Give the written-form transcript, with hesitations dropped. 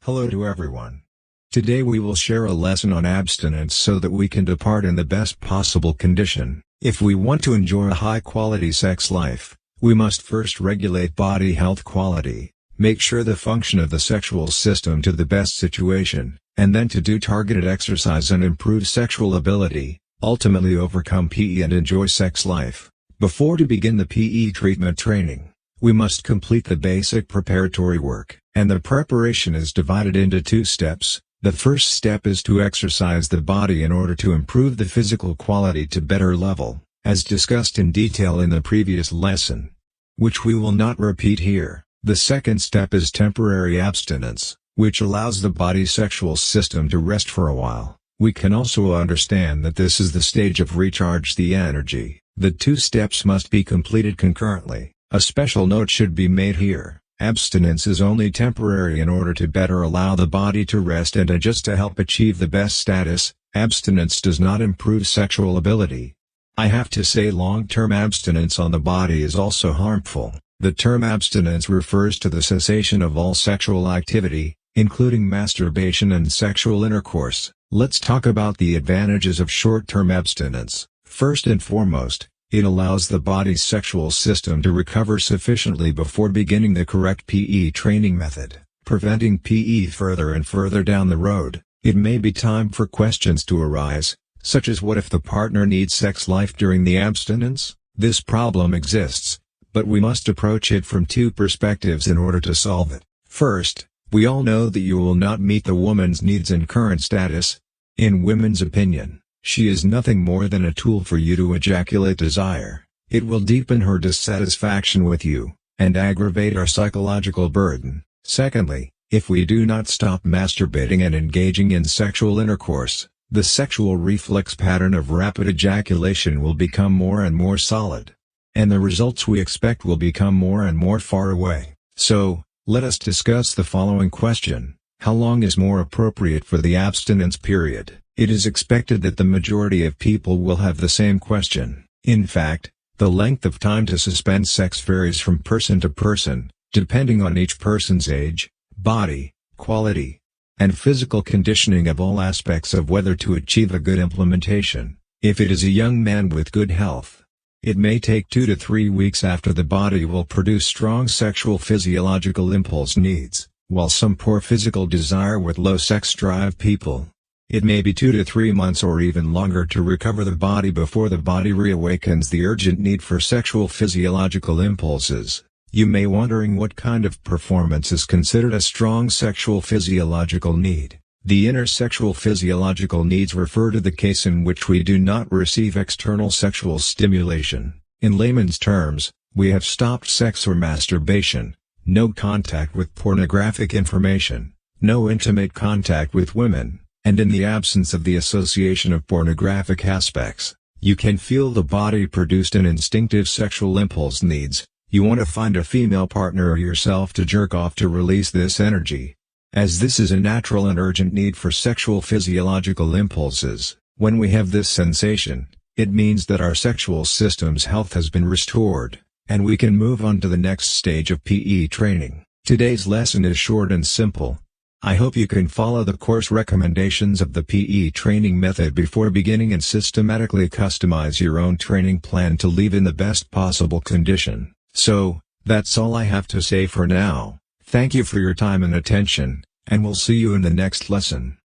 Hello to everyone. Today we will share a lesson on abstinence so that we can depart in the best possible condition. If we want to enjoy a high-quality sex life, we must first regulate body health quality, make sure the function of the sexual system to the best situation, and then to do targeted exercise and improve sexual ability, ultimately overcome PE and enjoy sex life. Before to begin the PE treatment training, we must complete the basic preparatory work, and the preparation is divided into two steps. The first step is to exercise the body in order to improve the physical quality to better level, as discussed in detail in the previous lesson, which we will not repeat here. The second step is temporary abstinence, which allows the body's sexual system to rest for a while. We can also understand that this is the stage of recharge the energy. The two steps must be completed concurrently. A special note should be made here. Abstinence is only temporary in order to better allow the body to rest and adjust to help achieve the best status. Abstinence does not improve sexual ability. I have to say long-term abstinence on the body is also harmful. The term abstinence refers to the cessation of all sexual activity, including masturbation and sexual intercourse. Let's talk about the advantages of short-term abstinence. First and foremost, it allows the body's sexual system to recover sufficiently before beginning the correct PE training method, preventing PE further and further down the road. It may be time for questions to arise, such as what if the partner needs sex life during the abstinence? This problem exists, but we must approach it from two perspectives in order to solve it. First, we all know that you will not meet the woman's needs in current status. In women's opinion, she is nothing more than a tool for you to ejaculate desire. It will deepen her dissatisfaction with you, and aggravate our psychological burden. Secondly, if we do not stop masturbating and engaging in sexual intercourse, the sexual reflex pattern of rapid ejaculation will become more and more solid, and the results we expect will become more and more far away. So, let us discuss the following question: how long is more appropriate for the abstinence period? It is expected that the majority of people will have the same question. In fact, the length of time to suspend sex varies from person to person, depending on each person's age, body, quality, and physical conditioning of all aspects of whether to achieve a good implementation. If it is a young man with good health, it may take 2 to 3 weeks after the body will produce strong sexual physiological impulse needs, while some poor physical desire with low sex drive people, it may be 2 to 3 months or even longer to recover the body before the body reawakens the urgent need for sexual physiological impulses. You may wondering what kind of performance is considered a strong sexual physiological need. The inner sexual physiological needs refer to the case in which we do not receive external sexual stimulation. In layman's terms, we have stopped sex or masturbation, no contact with pornographic information, no intimate contact with women, and in the absence of the association of pornographic aspects, you can feel the body produced an instinctive sexual impulse needs. You want to find a female partner or yourself to jerk off to release this energy. As this is a natural and urgent need for sexual physiological impulses, when we have this sensation, it means that our sexual system's health has been restored, and we can move on to the next stage of PE training. Today's lesson is short and simple. I hope you can follow the course recommendations of the PE training method before beginning and systematically customize your own training plan to leave in the best possible condition. So, that's all I have to say for now. Thank you for your time and attention, and we'll see you in the next lesson.